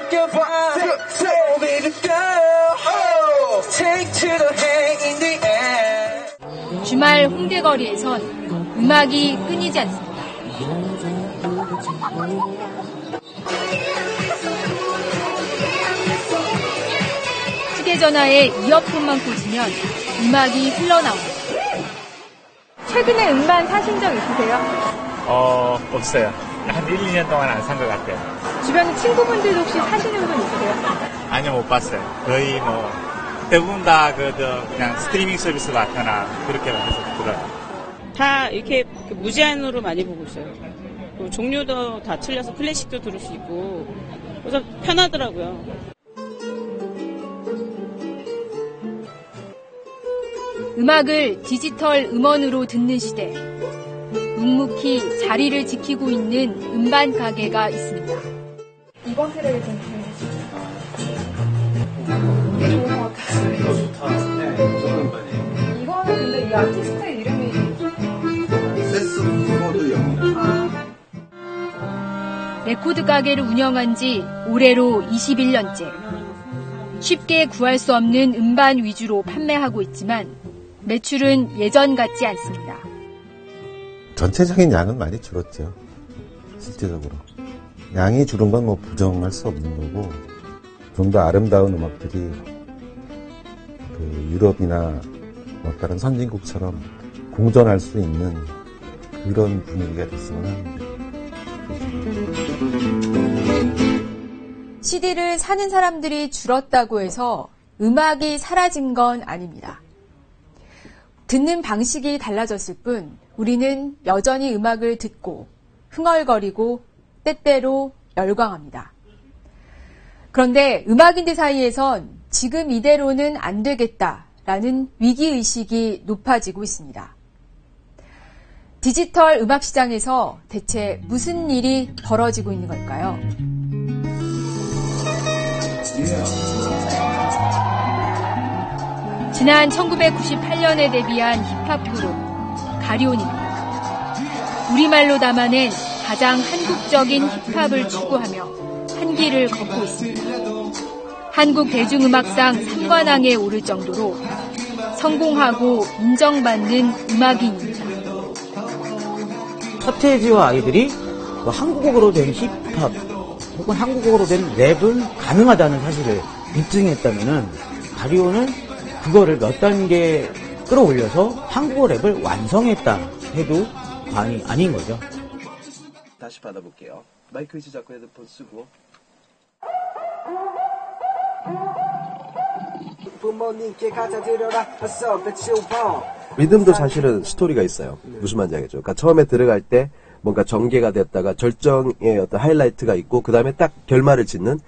느껴봐. So baby girl, oh, take to the hand in the air. 주말 홍대 거리에선 음악이 끊이지 않습니다. 휴대전화에 이어폰만 꽂으면 음악이 흘러나옵니다. 최근에 음반 사신 적 있으세요? 없어요. 한 1, 2년 동안 안 산 것 같아요. 주변에 친구분들도 혹시 사시는 분 있으세요? 아니요, 못 봤어요. 거의 대부분 다 그냥 스트리밍 서비스 같거나 그렇게 해서 들어요. 다 이렇게 무제한으로 많이 보고 있어요. 그리고 종류도 다 틀려서 클래식도 들을 수 있고 그래서 편하더라고요. 음악을 디지털 음원으로 듣는 시대. 묵묵히 자리를 지키고 있는 음반 가게가 있습니다. 이번 트랙이 좀 이거 좋다. 네, 좋은 음반이에요. 이거는 근데 이 아티스트 이름이 세스포드 영이라. 레코드 가게를 운영한 지 올해로 21년째. 쉽게 구할 수 없는 음반 위주로 판매하고 있지만 매출은 예전 같지 않습니다. 전체적인 양은 많이 줄었죠. 실제적으로. 양이 줄은 건 부정할 수 없는 거고, 좀 더 아름다운 음악들이 유럽이나 다른 선진국처럼 공존할 수 있는 그런 분위기가 됐으면 합니다. CD를 사는 사람들이 줄었다고 해서 음악이 사라진 건 아닙니다. 듣는 방식이 달라졌을 뿐 우리는 여전히 음악을 듣고 흥얼거리고 때때로 열광합니다. 그런데 음악인들 사이에선 지금 이대로는 안 되겠다라는 위기의식이 높아지고 있습니다. 디지털 음악 시장에서 대체 무슨 일이 벌어지고 있는 걸까요? 지난 1998년에 데뷔한 힙합 그룹 가리온입니다. 우리말로 담아낸 가장 한국적인 힙합을 추구하며 한 길을 걷고 있습니다. 한국 대중음악상 3관왕에 오를 정도로 성공하고 인정받는 음악인입니다. 서태지와 아이들이 한국어로 된 힙합 혹은 한국어로 된 랩은 가능하다는 사실을 입증했다면은 가리온은 그거를 몇 단계 끌어올려서 한국어 랩을 완성했다 해도 과언이 아닌 거죠. 다시 받아볼게요. 마이크 위치 잡고 헤드폰 쓰고. 리듬도 사실은 스토리가 있어요. 무슨 말인지 알겠죠? 그러니까 처음에 들어갈 때 뭔가 전개가 됐다가 절정의 어떤 하이라이트가 있고 그 다음에 딱 결말을 짓는.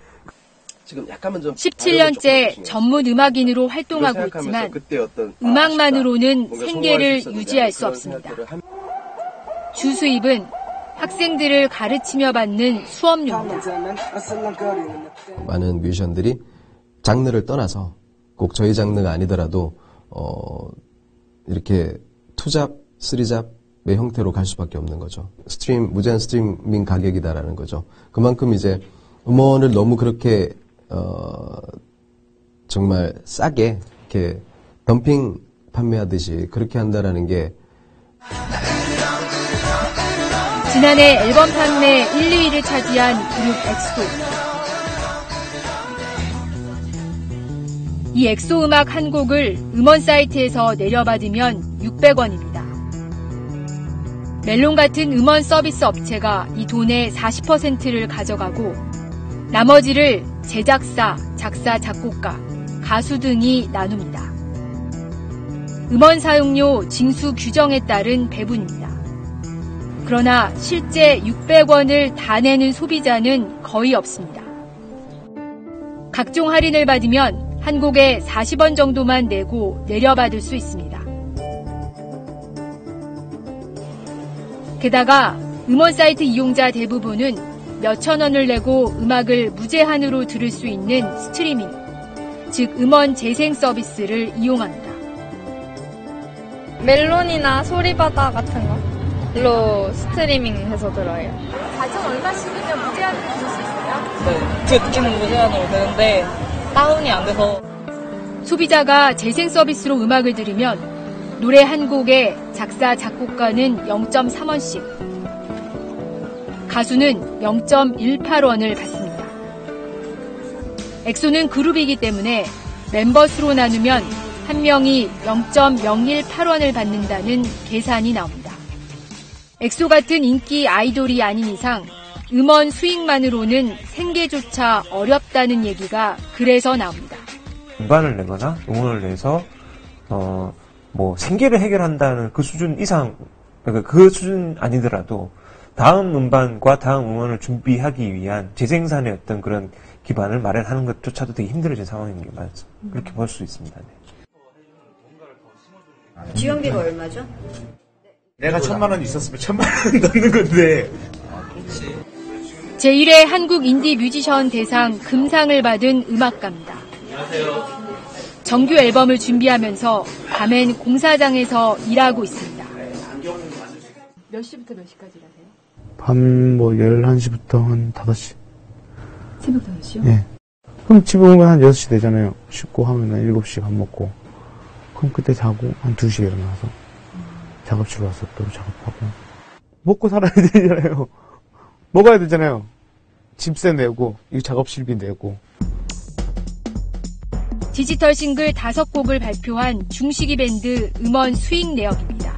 지금 약간은 좀 17년째 전문 음악인으로 활동하고 있지만 음악만으로는 생계를 유지할 수 없습니다. 주 수입은 학생들을 가르치며 받는 수업료입니다. 많은 뮤지션들이 장르를 떠나서 꼭 저희 장르가 아니더라도 이렇게 투잡, 쓰리잡의 형태로 갈 수밖에 없는 거죠. 무제한 스트리밍 가격이다라는 거죠. 그만큼 이제 음원을 너무 그렇게 정말 싸게 이렇게 덤핑 판매하듯이 그렇게 한다라는 게 지난해 앨범 판매 1, 2위를 차지한 그룹 엑소. 이 엑소 음악 한 곡을 음원 사이트에서 내려받으면 600원입니다. 멜론 같은 음원 서비스 업체가 이 돈의 40%를 가져가고 나머지를 제작사, 작사, 작곡가, 가수 등이 나눕니다. 음원 사용료 징수 규정에 따른 배분입니다. 그러나 실제 600원을 다 내는 소비자는 거의 없습니다. 각종 할인을 받으면 한 곡에 40원 정도만 내고 내려받을 수 있습니다. 게다가 음원 사이트 이용자 대부분은 몇천 원을 내고 음악을 무제한으로 들을 수 있는 스트리밍, 즉 음원 재생 서비스를 이용합니다. 멜론이나 소리바다 같은 걸로 스트리밍해서 들어요. 가정 얼마씩이면 무제한으로 들을 수 있어요? 그 느낌은 무제한으로 되는데 다운이 안 돼서. 소비자가 재생 서비스로 음악을 들으면 노래 한 곡에 작사, 작곡가는 0.3원씩, 가수는 0.18원을 받습니다. 엑소는 그룹이기 때문에 멤버 수로 나누면 한 명이 0.018원을 받는다는 계산이 나옵니다. 엑소 같은 인기 아이돌이 아닌 이상 음원 수익만으로는 생계조차 어렵다는 얘기가 그래서 나옵니다. 음반을 내거나 음원을 내서 뭐 생계를 해결한다는 그 수준 이상, 그러니까 그 수준 아니더라도 다음 음반과 다음 음원을 준비하기 위한 재생산의 어떤 그런 기반을 마련하는 것조차도 되게 힘들어진 상황인 게 맞죠. 그렇게 볼 수 있습니다. 네. 지원비가 얼마죠? 내가 1,000만 원 있었으면 1,000만 원 넣는 건데. 제1회 한국 인디 뮤지션 대상 금상을 받은 음악가입니다. 정규 앨범을 준비하면서 밤엔 공사장에서 일하고 있습니다. 몇 시부터 몇 시까지 일하세요? 밤 11시부터 한 5시. 새벽 5시요? 예. 그럼 집에 오면 한 6시 되잖아요. 씻고 하면 한 7시 밥 먹고. 그럼 그때 자고 한 2시에 일어나서 작업실 와서 또 작업하고. 먹고 살아야 되잖아요. 먹어야 되잖아요. 집세 내고, 이 작업실비 내고. 디지털 싱글 5곡을 발표한 중식이 밴드 음원 수익 내역입니다.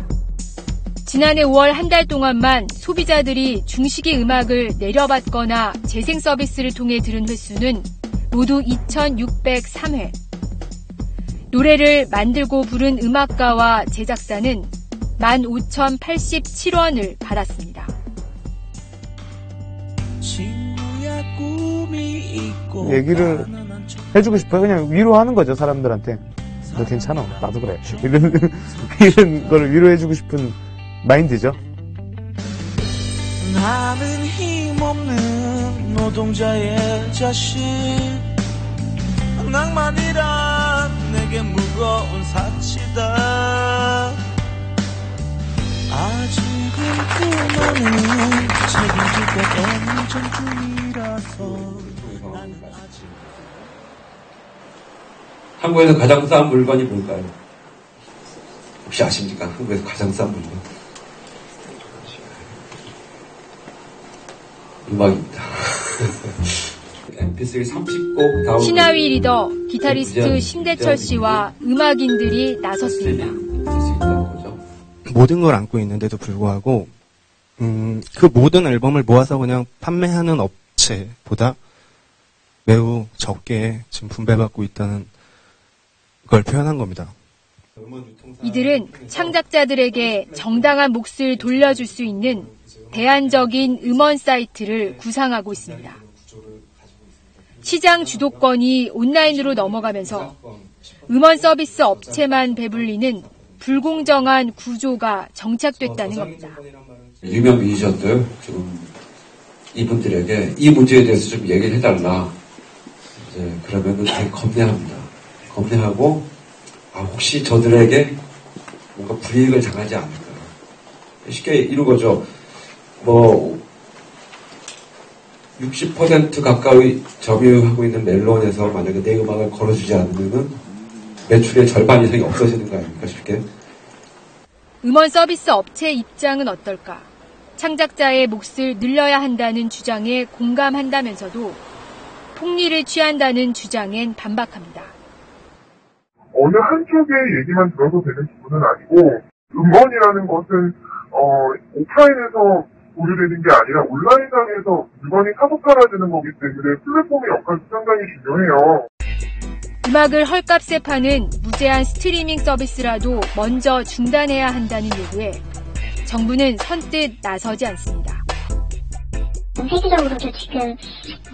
지난해 5월 한 달 동안만 소비자들이 중식이 음악을 내려받거나 재생 서비스를 통해 들은 횟수는 모두 2,603회. 노래를 만들고 부른 음악가와 제작사는 15,087원을 받았습니다. 얘기를 해주고 싶어요. 그냥 위로하는 거죠, 사람들한테. 너 괜찮아. 나도 그래. 이런 걸 위로해주고 싶은 마인드죠. 나는 힘없는 노동자의 자식, 낭만이란 내게 무거운 사치다. 아직은 그만은 책임질 것 없는 전중이라서. 한국에서 가장 싼 물건이 뭘까요? 혹시 아십니까? 한국에서 가장 싼 물건? 음악입니다. MP3 30곡 다운로드. 신하위 리더, 기타리스트 신대철 씨와 음악인들이 나섰습니다. 모든 걸 안고 있는데도 불구하고 그 모든 앨범을 모아서 그냥 판매하는 업체보다 매우 적게 지금 분배받고 있다는 걸 표현한 겁니다. 이들은 창작자들에게 정당한 몫을 돌려줄 수 있는 대안적인 음원 사이트를 구상하고 있습니다. 시장 주도권이 온라인으로 넘어가면서 음원 서비스 업체만 배불리는 불공정한 구조가 정착됐다는 겁니다. 유명 뮤지션들 좀 이분들에게 이 문제에 대해서 좀 얘기를 해달라. 이제 그러면은 되게 겁내합니다. 겁내하고 혹시 저들에게 뭔가 불이익을 당하지 않을까. 쉽게 이런 거죠. 뭐 60% 가까이 점유하고 있는 멜론에서 만약에 내 음악을 걸어주지 않으면은 매출의 절반 이상이 없어지는 거 아닙니까, 쉽게? 음원 서비스 업체 입장은 어떨까? 창작자의 몫을 늘려야 한다는 주장에 공감한다면서도 폭리를 취한다는 주장엔 반박합니다. 어느 한쪽의 얘기만 들어도 되는 부분은 아니고, 음원이라는 것은 오프라인에서 보류되는 게 아니라 온라인상에서 물건이 사고 팔아지는 거기 때문에 플랫폼의 역할도 상당히 중요해요. 음악을 헐값에 파는 무제한 스트리밍 서비스라도 먼저 중단해야 한다는 요구에 정부는 선뜻 나서지 않습니다. 세계적으로도 지금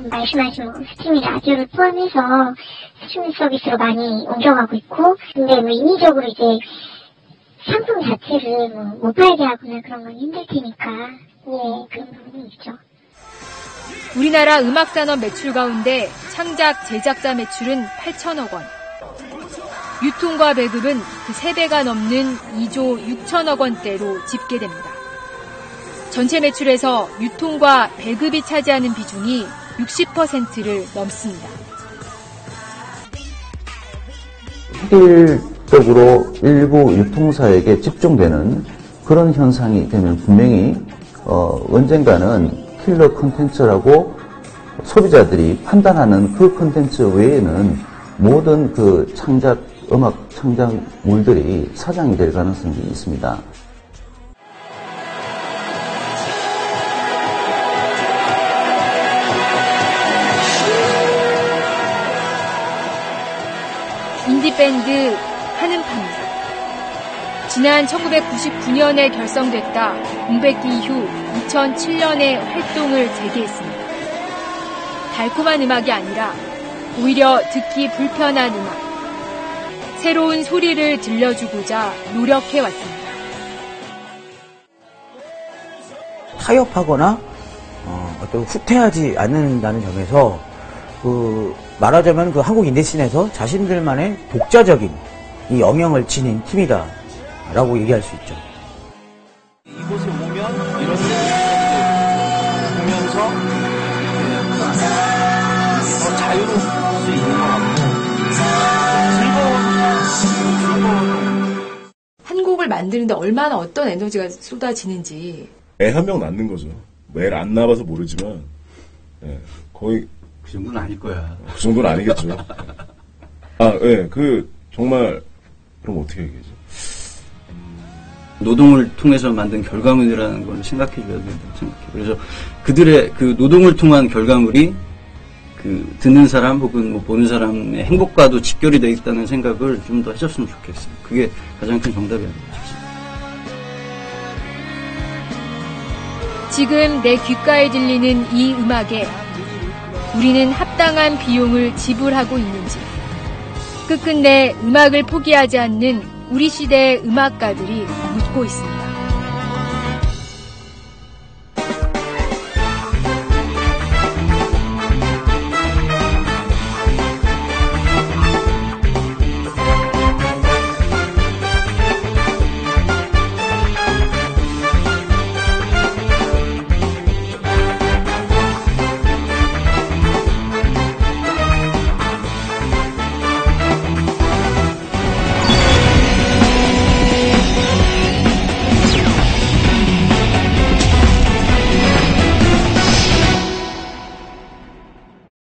말씀하신 스트리밍 라디오를 포함해서 스트리밍 서비스로 많이 옮겨가고 있고, 근데 인위적으로 이제 상품 자체를 못 팔게 하거나 그런 건 힘들 테니까, 그런 부분이 있죠. 우리나라 음악산업 매출 가운데 창작, 제작자 매출은 8천억 원. 유통과 배급은 그 3배가 넘는 2조 6천억 원대로 집계됩니다. 전체 매출에서 유통과 배급이 차지하는 비중이 60%를 넘습니다. 획일적으로 일부 유통사에게 집중되는 그런 현상이 되면 분명히 언젠가는 킬러 콘텐츠라고 소비자들이 판단하는 그 콘텐츠 외에는 모든 그 음악 창작물들이 사장이 될 가능성이 있습니다. 인디밴드 한음파입니다. 지난 1999년에 결성됐다 공백기 이후 2007년에 활동을 재개했습니다. 달콤한 음악이 아니라 오히려 듣기 불편한 음악, 새로운 소리를 들려주고자 노력해왔습니다. 타협하거나 어떤 후퇴하지 않는다는 점에서 말하자면 그 한국 인디씬에서 자신들만의 독자적인 이 영역을 지닌 팀이다라고 얘기할 수 있죠. 이곳에 오면 이런 보면서 더 자유로울 수 있는 것 같고 즐거운 한 곡을 만드는데 얼마나 어떤 에너지가 쏟아지는지. 애 한 명 낳는 거죠. 애를 안 낳아봐서 모르지만 거의 그 정도는 아닐 거야. 그 정도는 아니겠죠. 정말 그럼 어떻게 얘기하지? 노동을 통해서 만든 결과물이라는 걸 생각해 줘야 된다고 생각해요. 그래서 그들의 그 노동을 통한 결과물이 그 듣는 사람 혹은 뭐 보는 사람의 행복과도 직결이 되어 있다는 생각을 좀 더 하셨으면 좋겠어요. 그게 가장 큰 정답이 아닐까 싶습니다. 지금 내 귓가에 들리는 이 음악에 우리는 합당한 비용을 지불하고 있는지, 끝끝내 음악을 포기하지 않는 우리 시대의 음악가들이 묻고 있습니다.